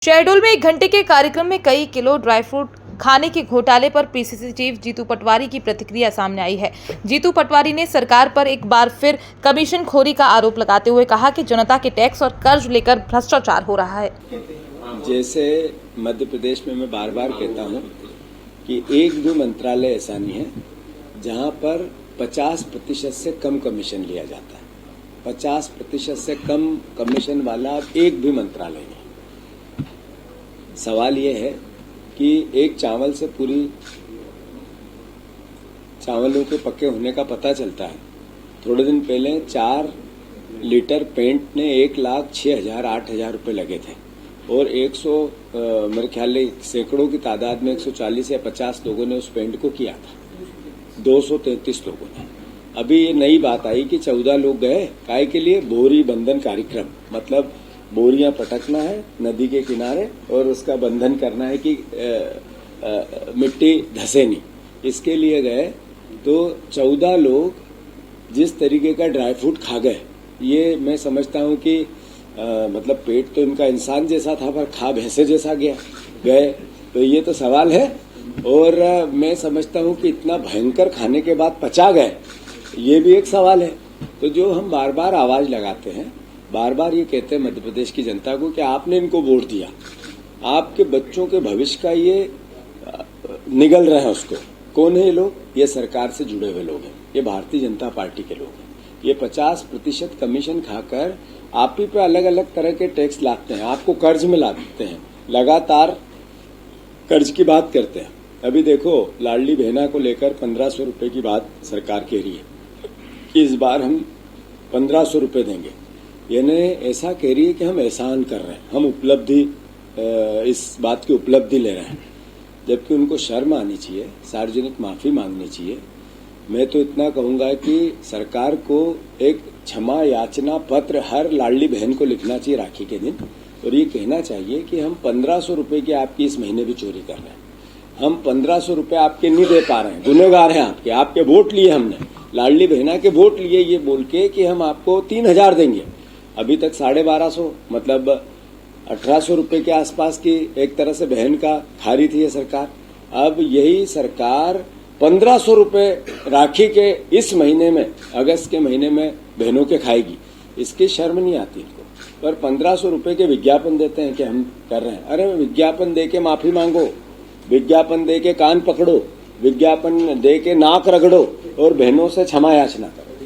शहडोल में 1 घंटे के कार्यक्रम में कई किलो ड्राई फ्रूट खाने के घोटाले पर पीसीसी चीफ जीतू पटवारी की प्रतिक्रिया सामने आई है। जीतू पटवारी ने सरकार पर एक बार फिर कमीशन खोरी का आरोप लगाते हुए कहा कि जनता के टैक्स और कर्ज लेकर भ्रष्टाचार हो रहा है। जैसे मध्य प्रदेश में मैं बार बार कहता हूं कि एक भी मंत्रालय ऐसा नहीं है जहां पर 50% से कम कमीशन लिया जाता है। 50% से कम कमीशन वाला एक भी मंत्रालय नहीं। सवाल ये है कि एक चावल से पूरी चावलों के पक्के होने का पता चलता है। थोड़े दिन पहले 4 लीटर पेंट ने 1,06,000 8,000 रुपये लगे थे और 100 मेरे ख्याल सैकड़ों की तादाद में 140 या 50 लोगों ने उस पेंट को किया था। 233 लोगों ने। अभी ये नई बात आई कि 14 लोग गए काय के लिए बोरी बंधन कार्यक्रम, मतलब बोरियां पटकना है नदी के किनारे और उसका बंधन करना है कि मिट्टी धसे नहीं, इसके लिए गए। तो 14 लोग जिस तरीके का ड्राई फ्रूट खा गए, ये मैं समझता हूं कि मतलब पेट तो इनका इंसान जैसा था पर खा भैंसे जैसा गए। तो ये तो सवाल है। और मैं समझता हूं कि इतना भयंकर खाने के बाद पचा गए, ये भी एक सवाल है। तो जो हम बार बार आवाज लगाते हैं, बार बार ये कहते हैं मध्य प्रदेश की जनता को कि आपने इनको वोट दिया, आपके बच्चों के भविष्य का ये निगल रहे हैं उसको। कौन है ये लोग? ये सरकार से जुड़े हुए लोग हैं, ये भारतीय जनता पार्टी के लोग हैं। ये 50% कमीशन खाकर आप ही पे अलग अलग तरह के टैक्स लाते हैं, आपको कर्ज में लाते हैं, लगातार कर्ज की बात करते हैं। अभी देखो लाडली बहना को लेकर 1500 रुपए की बात सरकार कह रही है कि इस बार हम 1500 रुपए देंगे। यानी ऐसा कह रही है कि हम एहसान कर रहे हैं, हम उपलब्धि इस बात की उपलब्धि ले रहे हैं, जबकि उनको शर्म आनी चाहिए, सार्वजनिक माफी मांगनी चाहिए। मैं तो इतना कहूंगा कि सरकार को एक क्षमा याचना पत्र हर लाडली बहन को लिखना चाहिए राखी के दिन और ये कहना चाहिए कि हम 1500 रुपए की आपकी इस महीने भी चोरी कर रहे हैं, हम 1500 रुपए आपके नहीं दे पा रहे हैं, गुनहगार हैं आपके वोट लिए हमने, लाडली बहना के वोट लिए, ये बोल के कि हम आपको 3000 देंगे। अभी तक 1250 मतलब 1800 रुपए के आसपास की एक तरह से बहन का खा रही थी ये सरकार। अब यही सरकार 1500 रुपए राखी के इस महीने में, अगस्त के महीने में बहनों के खाएगी। इसकी शर्म नहीं आती इनको। पर 1500 रुपए के विज्ञापन देते हैं कि हम कर रहे हैं। अरे विज्ञापन दे के माफी मांगो, विज्ञापन दे के कान पकड़ो, विज्ञापन दे के नाक रगड़ो और बहनों से क्षमा याचना करो।